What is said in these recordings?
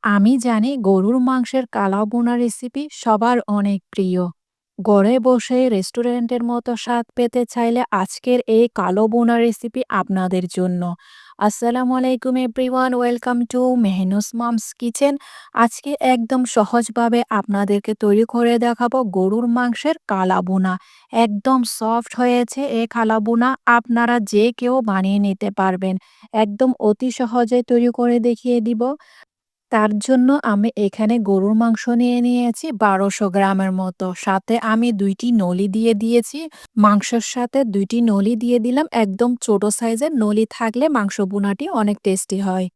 আমি জানি গরুর মাংসের কালা ভুনা রেসিপি সবার অনেক প্রিয়। ঘরে বসে রেস্টুরেন্টের মতো স্বাদ পেতে চাইলে আজকের এই কালো ভুনা রেসিপি আপনাদের জন্য। আসসালামু আলাইকুম everyone, welcome to Mehnu's moms kitchen. আজকে একদম সহজভাবে আপনাদেরকে তৈরি করে দেখাবো গরুর মাংসের কালা ভুনা। একদম সফট হয়েছে এই কালা ভুনা, আপনারা যে কেউ বানিয়ে নিতে পারবেন। একদম অতি সহজে তৈরি করে দেখিয়ে দিব। তার জন্য আমি এখানে গরুর মাংস নিয়ে নিয়েছি ১২০০ গ্রামের মতো। সাথে আমি ২ টি নলি দিয়ে দিয়েছি। মাংসের সাথে ২ টি নলি দিয়ে দিলাম। একদম ছোট সাইজের নলি থাকলে মাংস ভুনাটি অনেক টেস্টি হয়।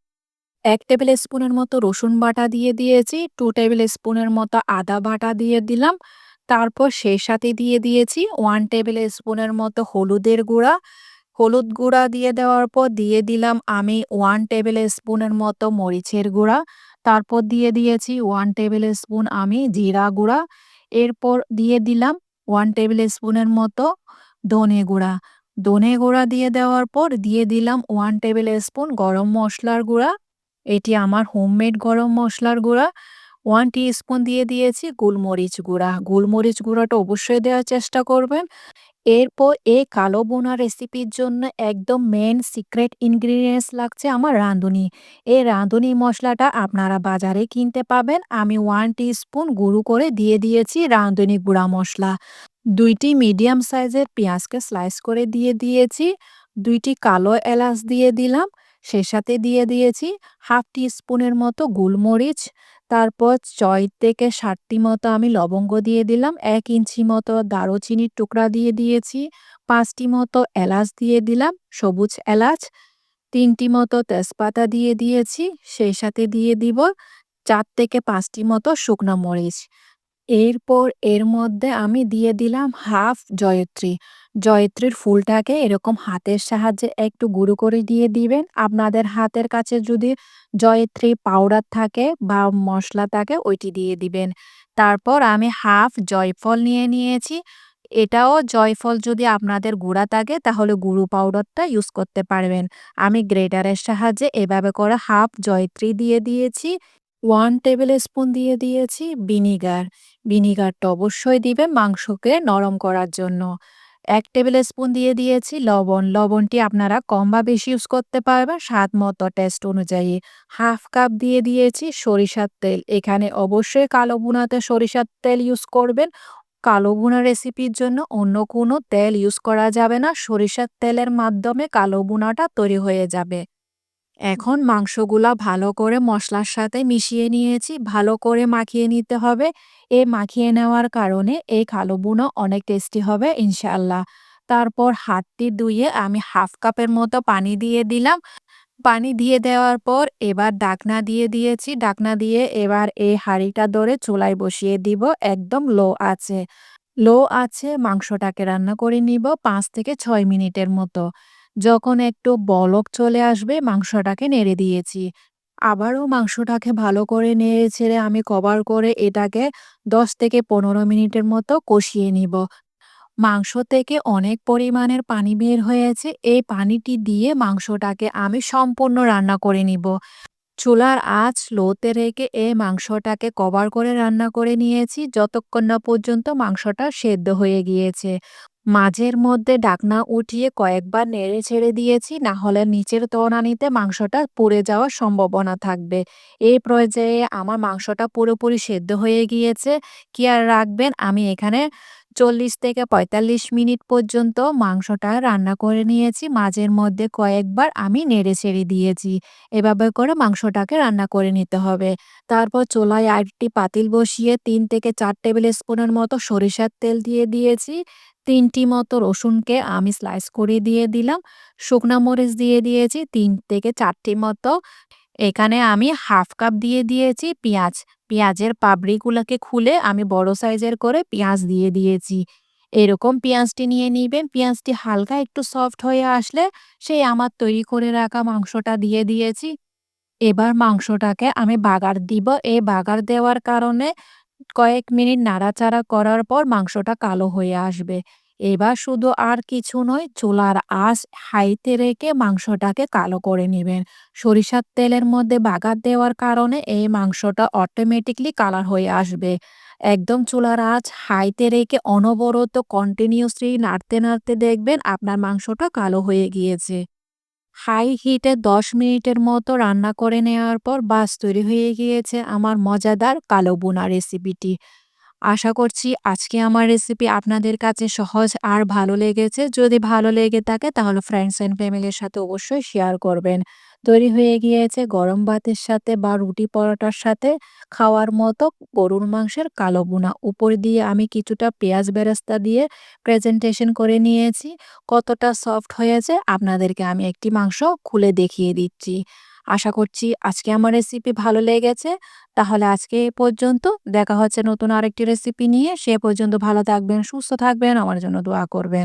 ১ টেবিল স্পুনের মতো রসুন বাটা দিয়ে দিয়েছি। ২ টেবিল স্পুনের মতো আদা বাটা দিয়ে দিলাম। তারপর সেই সাথে দিয়ে দিয়েছি ১ টেবিল স্পুনের মতো হলুদের গুঁড়া। হলুদ গুঁড়া দিয়ে দেওয়ার পর দিয়ে দিলাম আমি ১ টেবিল স্পুনের মতো মরিচের গুঁড়া। তারপর দিয়ে দিয়েছি ১ টেবিল স্পুন আমি জিরা গুঁড়া। এরপর দিয়ে দিলাম ১ টেবিল স্পুনের মতো ধনে গুঁড়া। ধনে গুঁড়া দিয়ে দেওয়ার পর দিয়ে দিলাম ১ টেবিল স্পুন গরম মসলার গুঁড়া। এটি আমার হোমমেড গরম মসলার গুঁড়া। ১ টিস্পুন দিয়ে দিয়েছি গোলমরিচ গুঁড়া। গোলমরিচ গুঁড়াটা অবশ্যই দেওয়ার চেষ্টা করবেন। এরপর এই কালো বোনা রেসিপির জন্য একদম মেন সিক্রেট ইনগ্রিডিয়েন্টস লাগছে আমার রাঁধুনি। এই রাঁধুনি মশলাটা আপনারা বাজারে কিনতে পাবেন। আমি ১ টিস্পুন গুঁড়ো করে দিয়ে দিয়েছি রাঁধুনি গুঁড়া মশলা। ২ টি মিডিয়াম সাইজের পেঁয়াজকে স্লাইস করে দিয়ে দিয়েছি। ২ টি কালো এলাচ দিয়ে দিলাম। সে সাথে দিয়ে দিয়েছি ১/২ টিস্পুনের মতো গোলমরিচ। তারপর ৬ থেকে ৭ টি মতো আমি লবঙ্গ দিয়ে দিলাম। ১ ইঞ্চি মতো দারুচিনির টুকরা দিয়ে দিয়েছি। ৫ টি মতো এলাচ দিয়ে দিলাম, সবুজ এলাচ। ৩ টি মতো তেজপাতা দিয়ে দিয়েছি। সেই সাথে দিয়ে দিব ৪ থেকে ৫ টি মতো শুকনা মরিচ। এরপর এর মধ্যে আমি দিয়ে দিলাম হাফ জয়িত্রী। জয়িত্রীর ফুলটাকে এরকম হাতের সাহায্যে একটু গুঁড়ো করে দিয়ে দিবেন। আপনাদের হাতের কাছে যদি জয়িত্রী পাউডার থাকে বা মসলা থাকে ওইটি দিয়ে দিবেন। তারপর আমি হাফ জয়ফল নিয়ে নিয়েছি। এটাও জয়ফল যদি আপনাদের গুঁড়া থাকে তাহলে গুঁড়ো পাউডারটা ইউজ করতে পারবেন। আমি গ্রেটারের সাহায্যে এভাবে করে হাফ জয়িত্রী দিয়ে দিয়েছি। ১ টেবিল স্পুন দিয়ে দিয়েছি ভিনিগার। ভিনিগারটা অবশ্যই দিবেন মাংসকে নরম করার জন্য। ১ টেবিল স্পুন দিয়ে দিয়েছি লবণ। লবণটি আপনারা কম বা বেশি ইউজ করতে পারবেন স্বাদ মতো টেস্ট অনুযায়ী। হাফ কাপ দিয়ে দিয়েছি সরিষার তেল। এখানে অবশ্যই কালো ভুনাতে সরিষার তেল ইউজ করবেন। কালো ভুনা রেসিপির জন্য অন্য কোনো তেল ইউজ করা যাবে না। সরিষার তেলের মাধ্যমে কালো ভুনাটা তৈরি হয়ে যাবে। এখন মাংসগুলা ভালো করে মসলার সাথে মিশিয়ে নিয়েছি। ভালো করে মাখিয়ে নিতে হবে। মাখিয়ে নেওয়ার কারণে এই কালো ভুনা অনেক টেস্টি হবে ইনশাআল্লাহ। তারপর হাতটি ধুয়ে আমি হাফ কাপের মতো পানি দিয়ে দিলাম। পানি দিয়ে দেওয়ার পর এবার ঢাকনা দিয়ে দিয়েছি। ঢাকনা দিয়ে এবার এই হাঁড়িটা ধরে চুলায় বসিয়ে দিব একদম লো আঁচে। লো আঁচে মাংসটাকে রান্না করে নিব ৫ থেকে ৬ মিনিটের মতো। যখন একটু বলক চলে আসবে মাংসটাকে নেড়ে দিয়েছি। আবারও মাংসটাকে ভালো করে নেড়ে ছেড়ে আমি কভার করে এটাকে ১০ থেকে ১৫ মিনিটের মতো কষিয়ে নিব। মাংস থেকে অনেক পরিমাণের পানি বের হয়েছে। এই পানিটি দিয়ে মাংসটাকে আমি সম্পূর্ণ রান্না করে নিব। চুলার আঁচ লোতে রেখে মাংসটাকে কভার করে রান্না করে নিয়েছি যতক্ষণ না পর্যন্ত মাংসটা সেদ্ধ হয়ে গিয়েছে। মাঝের মধ্যে ঢাকনা উঠিয়ে কয়েকবার নেড়ে ছেড়ে দিয়েছি, না হলে নিচের তলানিতে মাংসটা পুড়ে যাওয়ার সম্ভাবনা থাকবে। এই পর্যায়ে আমার মাংসটা পুরোপুরি সেদ্ধ হয়ে গিয়েছে। খেয়াল রাখবেন আমি এখানে ৪০ থেকে ৪৫ মিনিট পর্যন্ত মাংসটা রান্না করে নিয়েছি। মাঝের মধ্যে কয়েকবার আমি নেড়ে ছেড়ে দিয়েছি। এভাবে করে মাংসটাকে রান্না করে নিতে হবে। তারপর চুলায় আরেকটি পাতিল বসিয়ে ৩ থেকে ৪ টেবিল স্পুনের মতো সরিষার তেল দিয়ে দিয়েছি। ৩ টি মতো রসুনকে আমি স্লাইস করে দিয়ে দিলাম। শুকনা মরিচ দিয়ে দিয়েছি ৩ থেকে ৪ টি মতো। এখানে আমি হাফ কাপ দিয়ে দিয়েছি পেঁয়াজ। পেঁয়াজের পাপড়িগুলোকে খুলে আমি বড় সাইজের করে পেঁয়াজ দিয়ে দিয়েছি। এরকম পেঁয়াজটি নিয়ে নিবেন। পেঁয়াজটি হালকা একটু সফট হয়ে আসলে সেই আমার তৈরি করে রাখা মাংসটা দিয়ে দিয়েছি। এবার মাংসটাকে আমি বাগার দিব। এই বাগার দেওয়ার কারণে কয়েক মিনিট নাড়াচাড়া করার পর মাংসটা কালো হয়ে আসবে। এবার শুধু আর কিছু নয়, চুলার আঁচ হাইতে রেখে মাংসটাকে কালো করে নেবেন। সরিষার তেলের মধ্যে বাগার দেওয়ার কারণে এই মাংসটা অটোমেটিকলি কালার হয়ে আসবে। একদম চুলার আঁচ হাইতে রেখে অনবরত কন্টিনিউয়াসলি নাড়তে নাড়তে দেখবেন আপনার মাংসটা কালো হয়ে গিয়েছে। হাই হিটে ১০ মিনিটের মতো রান্না করে নেওয়ার পর বাস তৈরি হয়ে গিয়েছে আমার মজাদার কালো বোনা রেসিপিটি। আশা করছি আজকে আমার রেসিপি আপনাদের কাছে সহজ আর ভালো লেগেছে। যদি ভালো লেগে থাকে তাহলে ফ্রেন্ডস অ্যান্ড ফ্যামিলির সাথে অবশ্যই শেয়ার করবেন। তৈরি হয়ে গিয়েছে গরম ভাতের সাথে বা রুটি পরোটার সাথে খাওয়ার মতো গরুর মাংসের কালো ভুনা। উপর দিয়ে আমি কিছুটা পেঁয়াজ বেরেস্তা দিয়ে প্রেজেন্টেশন করে নিয়েছি। কতটা সফট হয়েছে আপনাদেরকে আমি একটি মাংস খুলে দেখিয়ে দিচ্ছি। আশা করছি আজকে আমার রেসিপি ভালো লেগেছে। তাহলে আজকে এ পর্যন্ত। দেখা হচ্ছে নতুন আরেকটি রেসিপি নিয়ে। সে পর্যন্ত ভালো থাকবেন, সুস্থ থাকবেন, আমার জন্য দোয়া করবেন।